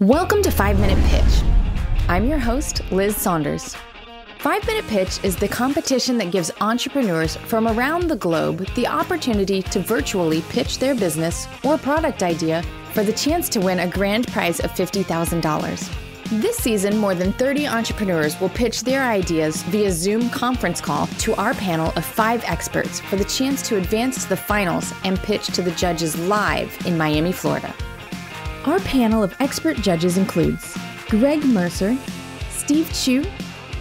Welcome to 5 Minute Pitch. I'm your host, Liz Saunders. 5 Minute Pitch is the competition that gives entrepreneurs from around the globe the opportunity to virtually pitch their business or product idea for the chance to win a grand prize of $50,000. This season, more than 30 entrepreneurs will pitch their ideas via Zoom conference call to our panel of 5 experts for the chance to advance to the finals and pitch to the judges live in Miami, Florida. Our panel of expert judges includes Greg Mercer, Steve Chu,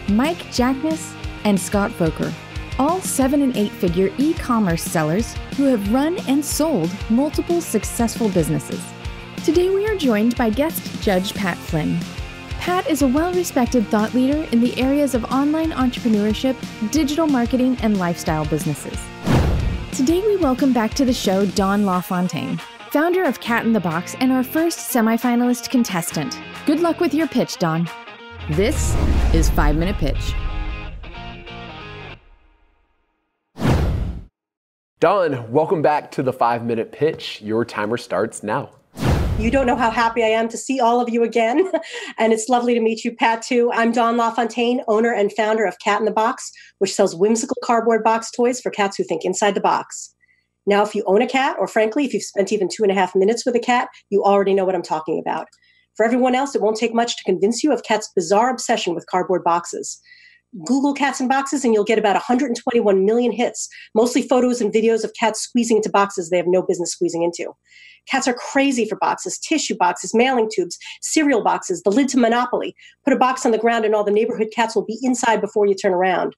Mike Jackness, and Scott Foker, all 7- and 8-figure e-commerce sellers who have run and sold multiple successful businesses. Today we are joined by guest judge Pat Flynn. Pat is a well-respected thought leader in the areas of online entrepreneurship, digital marketing, and lifestyle businesses. Today we welcome back to the show Dawn Lafontaine, founder of the.box and our first semifinalist contestant. Good luck with your pitch, Dawn. This is 5 Minute Pitch. Dawn, welcome back to the 5 Minute Pitch. Your timer starts now. You don't know how happy I am to see all of you again. And it's lovely to meet you, Pat, too. I'm Dawn Lafontaine, owner and founder of the.box, which sells whimsical cardboard box toys for cats who think inside the box. Now, if you own a cat, or frankly, if you've spent even 2.5 minutes with a cat, you already know what I'm talking about. For everyone else, it won't take much to convince you of cats' bizarre obsession with cardboard boxes. Google cats and boxes, and you'll get about 121 million hits, mostly photos and videos of cats squeezing into boxes they have no business squeezing into. Cats are crazy for boxes, tissue boxes, mailing tubes, cereal boxes, the lid to Monopoly. Put a box on the ground and all the neighborhood cats will be inside before you turn around.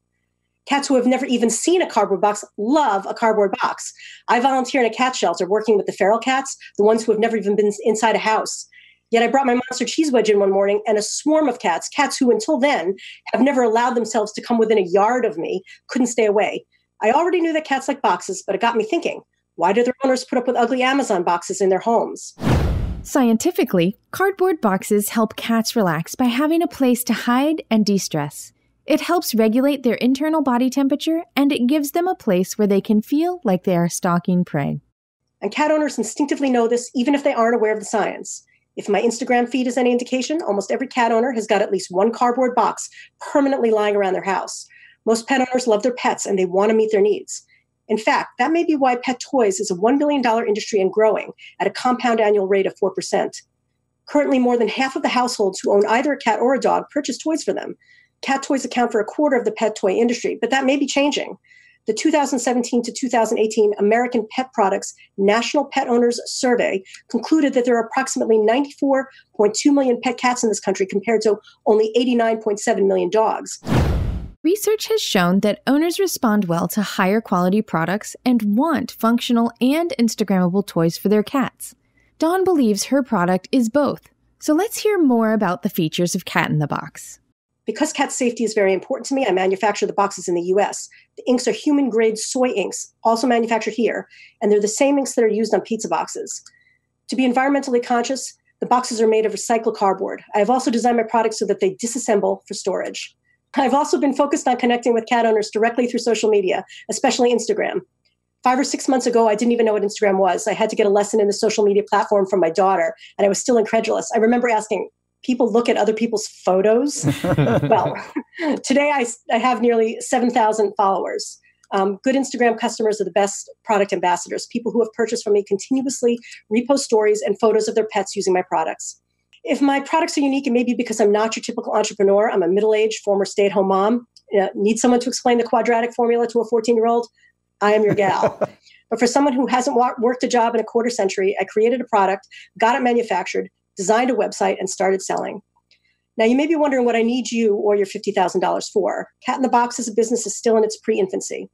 Cats who have never even seen a cardboard box love a cardboard box. I volunteer in a cat shelter working with the feral cats, the ones who have never even been inside a house. Yet I brought my monster cheese wedge in one morning and a swarm of cats who until then have never allowed themselves to come within a yard of me, couldn't stay away. I already knew that cats like boxes, but it got me thinking, why do their owners put up with ugly Amazon boxes in their homes? Scientifically, cardboard boxes help cats relax by having a place to hide and de-stress. It helps regulate their internal body temperature, and it gives them a place where they can feel like they are stalking prey. And cat owners instinctively know this, even if they aren't aware of the science. If my Instagram feed is any indication, almost every cat owner has got at least one cardboard box permanently lying around their house. Most pet owners love their pets, and they want to meet their needs. In fact, that may be why pet toys is a $1 billion industry and growing at a compound annual rate of 4%. Currently, more than half of the households who own either a cat or a dog purchase toys for them. Cat toys account for 1/4 of the pet toy industry, but that may be changing. The 2017 to 2018 American Pet Products National Pet Owners Survey concluded that there are approximately 94.2 million pet cats in this country compared to only 89.7 million dogs. Research has shown that owners respond well to higher quality products and want functional and Instagrammable toys for their cats. Dawn believes her product is both. So let's hear more about the features of the.box. Because cat safety is very important to me, I manufacture the boxes in the U.S. The inks are human-grade soy inks, also manufactured here, and they're the same inks that are used on pizza boxes. To be environmentally conscious, the boxes are made of recycled cardboard. I have also designed my products so that they disassemble for storage. I've also been focused on connecting with cat owners directly through social media, especially Instagram. 5 or 6 months ago, I didn't even know what Instagram was. I had to get a lesson in the social media platform from my daughter, and I was still incredulous. I remember asking, people look at other people's photos? Well, today I have nearly 7,000 followers. Good Instagram customers are the best product ambassadors. People who have purchased from me continuously repost stories and photos of their pets using my products. If my products are unique, it may be because I'm not your typical entrepreneur. I'm a middle-aged former stay-at-home mom. Need someone to explain the quadratic formula to a 14-year-old? I am your gal. But for someone who hasn't worked a job in a quarter century, I created a product, got it manufactured, designed a website, and started selling. Now, you may be wondering what I need you or your $50,000 for. the.box as a business is still in its pre-infancy.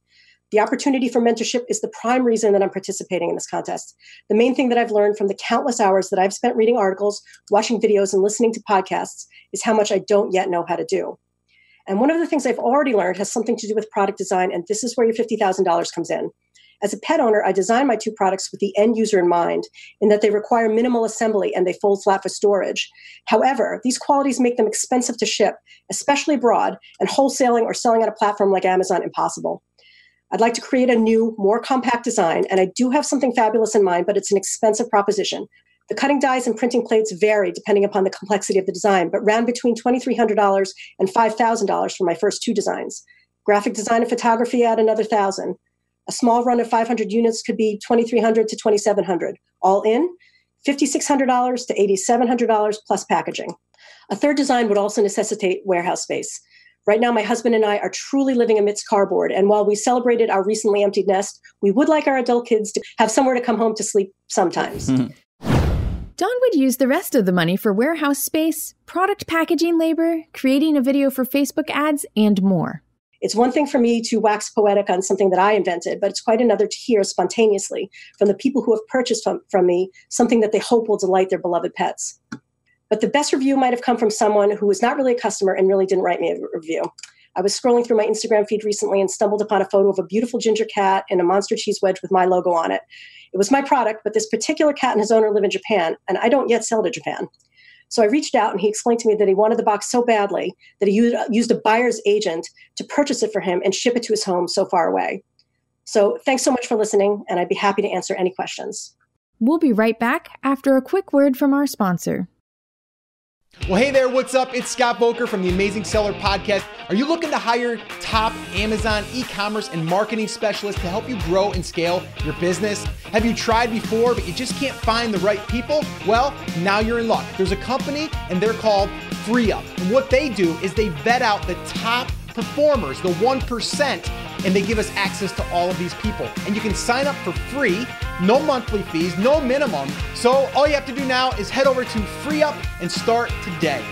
The opportunity for mentorship is the prime reason that I'm participating in this contest. The main thing that I've learned from the countless hours that I've spent reading articles, watching videos, and listening to podcasts is how much I don't yet know how to do. And one of the things I've already learned has something to do with product design, and this is where your $50,000 comes in. As a pet owner, I designed my 2 products with the end user in mind, in that they require minimal assembly and they fold flat for storage. However, these qualities make them expensive to ship, especially abroad, and wholesaling or selling on a platform like Amazon impossible. I'd like to create a new, more compact design, and I do have something fabulous in mind, but it's an expensive proposition. The cutting dies and printing plates vary depending upon the complexity of the design, but ran between $2,300 and $5,000 for my first 2 designs. Graphic design and photography at another $1,000. A small run of 500 units could be $2,300 to $2,700. All in, $5,600 to $8,700 plus packaging. A third design would also necessitate warehouse space. Right now, my husband and I are truly living amidst cardboard, and while we celebrated our recently emptied nest, we would like our adult kids to have somewhere to come home to sleep sometimes. Dawn would use the rest of the money for warehouse space, product packaging labor, creating a video for Facebook ads, and more. It's one thing for me to wax poetic on something that I invented, but it's quite another to hear spontaneously from the people who have purchased from me something that they hope will delight their beloved pets. But the best review might have come from someone who was not really a customer and really didn't write me a review. I was scrolling through my Instagram feed recently and stumbled upon a photo of a beautiful ginger cat and a monster cheese wedge with my logo on it. It was my product, but this particular cat and his owner live in Japan, and I don't yet sell to Japan. So I reached out and he explained to me that he wanted the box so badly that he used a buyer's agent to purchase it for him and ship it to his home so far away. So thanks so much for listening, and I'd be happy to answer any questions. We'll be right back after a quick word from our sponsor. Well, hey there, what's up? It's Scott Volker from the Amazing Seller Podcast. Are you looking to hire top Amazon e-commerce and marketing specialists to help you grow and scale your business? Have you tried before, but you just can't find the right people? Well, now you're in luck. There's a company and they're called FreeUp. And what they do is they vet out the top performers, the 1%, and they give us access to all of these people. And you can sign up for free, no monthly fees, no minimum. So all you have to do now is head over to FreeUp and start today.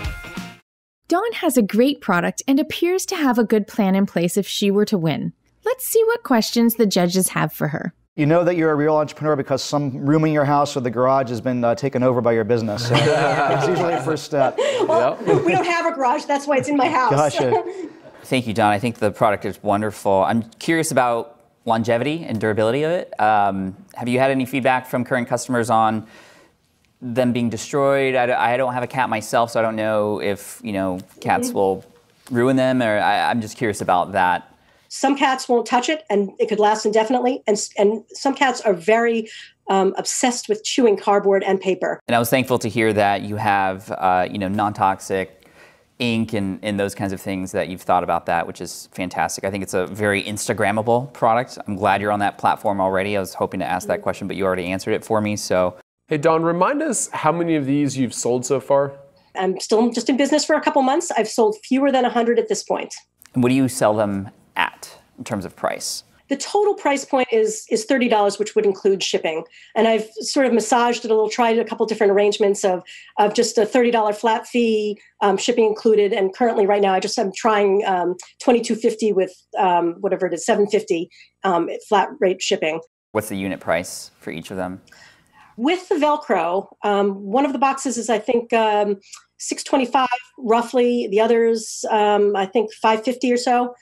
Dawn has a great product and appears to have a good plan in place if she were to win. Let's see what questions the judges have for her. You know that you're a real entrepreneur because some room in your house or the garage has been taken over by your business. So it's usually a first step. Well, we don't have a garage. That's why it's in my house. Gotcha. Thank you, Dawn. I think the product is wonderful. I'm curious about longevity and durability of it. Have you had any feedback from current customers on them being destroyed? I don't have a cat myself, so I don't know if cats will ruin them, or I'm just curious about that. Some cats won't touch it, and it could last indefinitely. And some cats are very obsessed with chewing cardboard and paper. And I was thankful to hear that you have non-toxic ink and those kinds of things, that you've thought about that, which is fantastic. I think it's a very Instagrammable product. I'm glad you're on that platform already. I was hoping to ask that question, but you already answered it for me. So, hey, Dawn, remind us how many of these you've sold so far? I'm still just in business for a couple months. I've sold fewer than 100 at this point. And what do you sell them at in terms of price? The total price point is $30, which would include shipping. And I've sort of massaged it a little, tried a couple different arrangements of just a $30 flat fee, shipping included. And currently right now, I'm trying $22.50 with whatever it is, $7.50 flat rate shipping. What's the unit price for each of them? With the Velcro, one of the boxes is, I think, $6.25 roughly. The others, I think, $5.50 or so.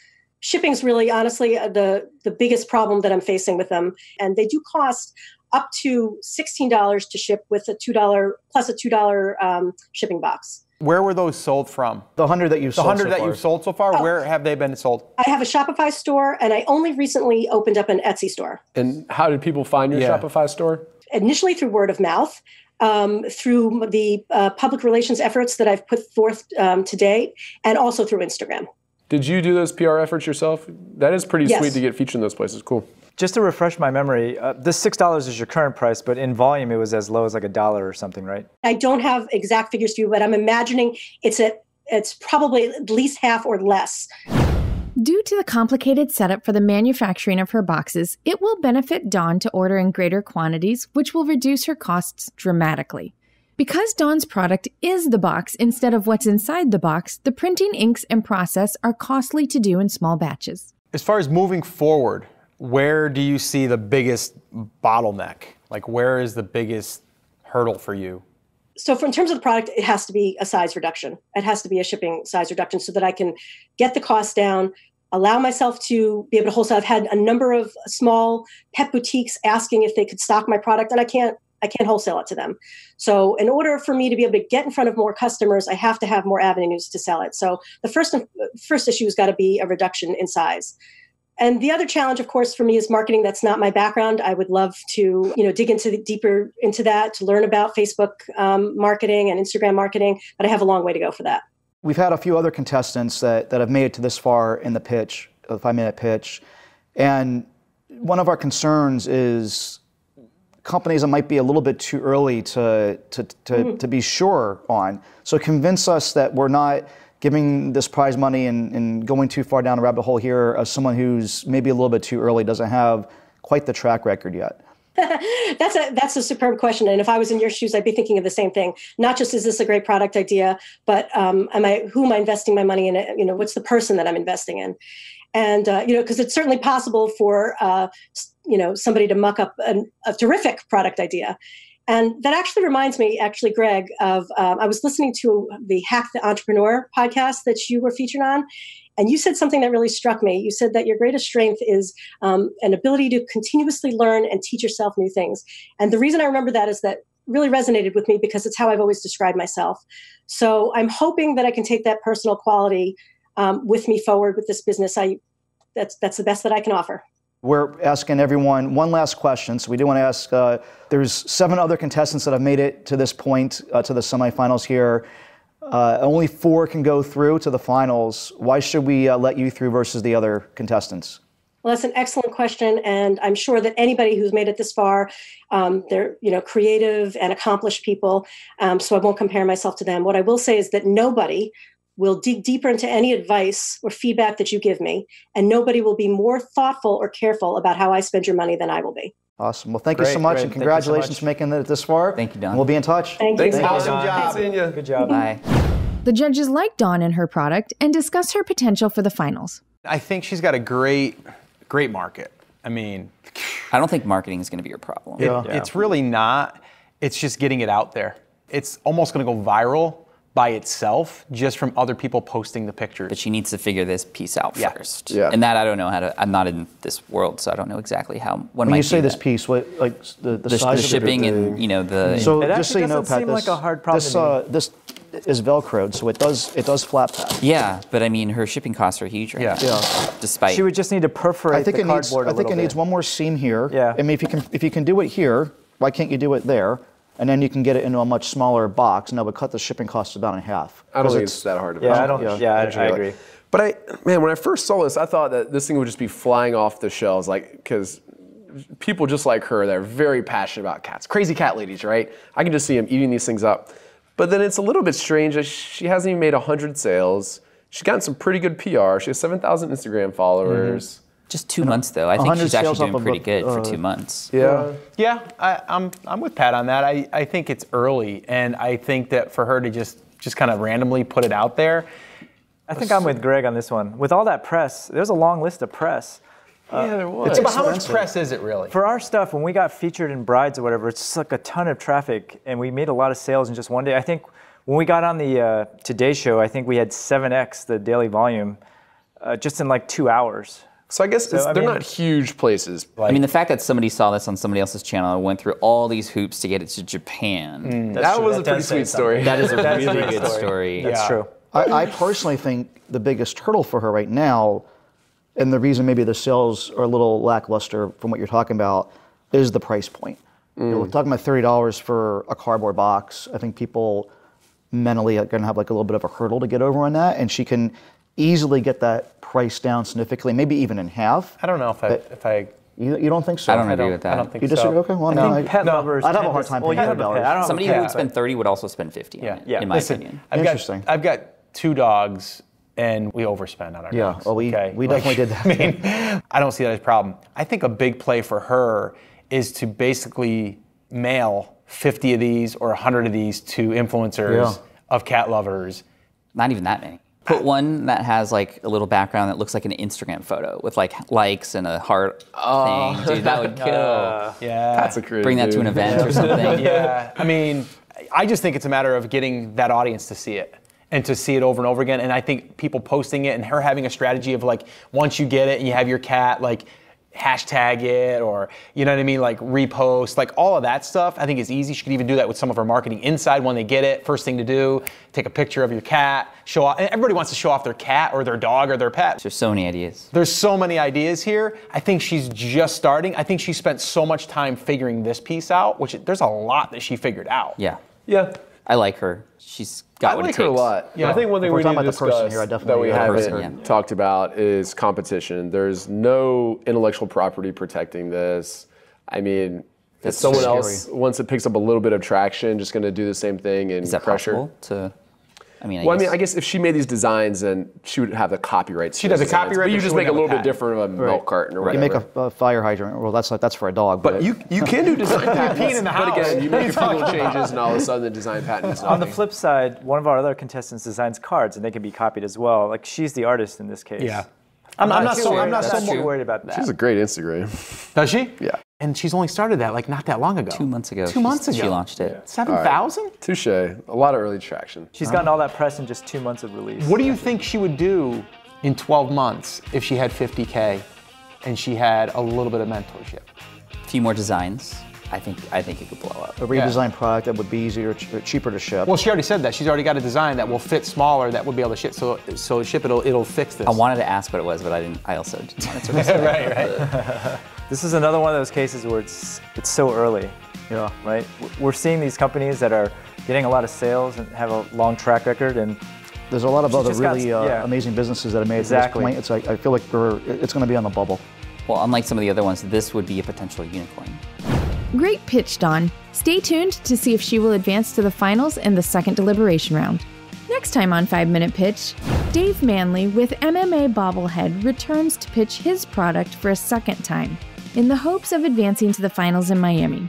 Shipping's really, honestly, the biggest problem that I'm facing with them. And they do cost up to $16 to ship with a $2 plus a $2 shipping box. Where were those sold from? The 100 that you've sold so far. The 100 that you've sold so far, where have they been sold? I have a Shopify store, and I only recently opened up an Etsy store. And how did people find your Shopify store? Initially through word of mouth, through the public relations efforts that I've put forth to date, and also through Instagram. Did you do those PR efforts yourself? That is pretty sweet to get featured in those places. Cool. Just to refresh my memory, this $6 is your current price, but in volume it was as low as like $1 or something, right? I don't have exact figures to you, but I'm imagining it's probably at least half or less. Due to the complicated setup for the manufacturing of her boxes, it will benefit Dawn to order in greater quantities, which will reduce her costs dramatically. Because Dawn's product is the box instead of what's inside the box, the printing inks and process are costly to do in small batches. As far as moving forward, where do you see the biggest bottleneck? Like, where is the biggest hurdle for you? So in terms of the product, it has to be a size reduction. It has to be a shipping size reduction so that I can get the cost down, allow myself to be able to wholesale. I've had a number of small pet boutiques asking if they could stock my product, and I can't wholesale it to them. So in order for me to be able to get in front of more customers, I have to have more avenues to sell it. So the first issue has got to be a reduction in size. And the other challenge, of course, for me is marketing. That's not my background. I would love to, dig deeper into that, to learn about Facebook marketing and Instagram marketing, but I have a long way to go for that. We've had a few other contestants that have made it to this far in the pitch, the 5-minute pitch. And one of our concerns is companies that might be a little bit too early to be sure on. So convince us that we're not giving this prize money and going too far down a rabbit hole here as someone who's maybe a little bit too early, doesn't have quite the track record yet. That's a superb question. And if I was in your shoes, I'd be thinking of the same thing. Not just, is this a great product idea, but who am I investing my money in? What's the person that I'm investing in? And, because it's certainly possible for, somebody to muck up a terrific product idea. And that actually reminds me, Greg, of I was listening to the Hack the Entrepreneur podcast that you were featured on. And you said something that really struck me. You said that your greatest strength is an ability to continuously learn and teach yourself new things. And the reason I remember that is that really resonated with me because it's how I've always described myself. So I'm hoping that I can take that personal quality with me forward with this business. That's the best that I can offer. We're asking everyone one last question. So we do want to ask, there's 7 other contestants that have made it to this point, to the semifinals here. Only 4 can go through to the finals. Why should we let you through versus the other contestants? Well, that's an excellent question. And I'm sure that anybody who's made it this far, they're creative and accomplished people. So I won't compare myself to them. What I will say is that nobody will dig deeper into any advice or feedback that you give me, and nobody will be more thoughtful or careful about how I spend your money than I will be. Awesome. Well, thank you so much, and congratulations for making it this far. Thank you, Dawn. We'll be in touch. Thanks. Awesome job. Seeing you. Good job. Bye. The judges liked Dawn and her product and discussed her potential for the finals. I think she's got a great market. I mean, I don't think marketing is going to be your problem. It's really not. It's just getting it out there. It's almost going to go viral by itself, just from other people posting the pictures. But she needs to figure this piece out first. Yeah. And that I don't know how to, I'm not in this world, so I don't know exactly how one When might you say do this that. piece, what, like the The size of shipping it, and, the... So It just so you know, doesn't Pat, seem like a hard problem to me. this is Velcroed, so it does flat pack. Yeah, but I mean, her shipping costs are huge right now. Yeah. Despite... She would just need to perforate the cardboard I think it needs one more seam here. Yeah. I mean, if you can do it here, why can't you do it there? And then you can get it into a much smaller box, and that would cut the shipping costs about in half. I don't think it's that hard to Yeah, make. I agree. But when I first saw this, I thought that this thing would just be flying off the shelves, because people just like her, they're very passionate about cats. Crazy cat ladies, right? I can just see them eating these things up. But then it's a little bit strange that she hasn't even made 100 sales. She's gotten some pretty good PR. She has 7,000 Instagram followers. Just 2 months, though. I think she's actually doing pretty good for 2 months. Yeah, I'm with Pat on that. I think it's early, and I think that for her to just kind of randomly put it out there. I think I'm with Greg on this one. With all that press, there's a long list of press. Yeah, there was. But how much press is it really? For our stuff, when we got featured in Brides or whatever, it's just like a ton of traffic, and we made a lot of sales in just one day. I think when we got on the Today Show, I think we had 7x the daily volume just in like 2 hours. So I guess they're not huge places. I mean, the fact that somebody saw this on somebody else's channel and went through all these hoops to get it to Japan. That was a pretty sweet story. That is a really good story. That's true. I personally think the biggest hurdle for her right now, and the reason maybe the sales are a little lackluster from what you're talking about, is the price point. We're talking about $30 for a cardboard box. I think people mentally are going to have like a little bit of a hurdle to get over on that, and she can easily get that price down significantly, maybe even in half. I don't know if I You don't think so? I don't agree with that. I don't think You disagree? so. Okay, well, I think pet lovers. I'd have a hard time paying $100. Somebody who would spend 30 would also spend 50 on it, in my opinion. Interesting. I've got 2 dogs, and we overspend on our dogs. Yeah, well, we definitely did that. I mean, I don't see that as a problem. I think a big play for her is to basically mail 50 of these or 100 of these to influencers of cat lovers. Not even that many. Put one that has like a little background that looks like an Instagram photo with like likes and a heart thing. Dude, that would kill. Yeah. That's a crazy. Bring that to an event or something. Yeah. I mean, I just think it's a matter of getting that audience to see it and to see it over and over again. And I think people posting it and her having a strategy of like, once you get it and you have your cat, like, hashtag it, or you know what I mean, like repost, like all of that stuff I think is easy. She could even do that with some of her marketing inside when they get it. First thing to do, take a picture of your cat, show off. Everybody wants to show off their cat or their dog or their pet. There's so many ideas. There's so many ideas here. I think she's just starting. I think she spent so much time figuring this piece out, which there's a lot that she figured out. Yeah. Yeah. I like her. She's got what it takes. I like her a lot. Yeah. I think one thing we need to discuss that we haven't talked about is competition. There's no intellectual property protecting this. I mean, if someone else, once it picks up a little bit of traction, just going to do the same thing and crush her. I guess if she made these designs, then she would have the copyright. She does a copyright, but you just make a little bit different of a milk carton or whatever. You make a fire hydrant. Well, that's for a dog. But you can do design patents. Peeing in the house. But again, you make a few little changes, and all of a sudden the design patent is nothing. On the flip side, one of our other contestants designs cards, and they can be copied as well. Like, she's the artist in this case. Yeah. I'm not so worried about that. She has a great Instagram. Does she? Yeah. And she's only started that like not that long ago. 2 months ago. 2 months ago. She launched it. 7,000? Touche. A lot of early traction. She's gotten all that press in just 2 months of release. What do you think she would do in 12 months if she had 50K and she had a little bit of mentorship? A few more designs. I think it could blow up. A redesigned product that would be easier, cheaper to ship. Well, she already said that. She's already got a design that will fit smaller that would be able to ship. So ship it'll fix this. I wanted to ask what it was, but I didn't. I also just wanted to respect. Right. This is another one of those cases where it's so early. Yeah. Right. We're seeing these companies that are getting a lot of sales and have a long track record, and there's a lot of other really amazing businesses that have made it to this point. It's like I feel like it's going to be on the bubble. Well, unlike some of the other ones, this would be a potential unicorn. Great pitch, Dawn. Stay tuned to see if she will advance to the finals in the second deliberation round. Next time on 5 Minute Pitch, Dave Manley with MMA Bobblehead returns to pitch his product for a second time in the hopes of advancing to the finals in Miami.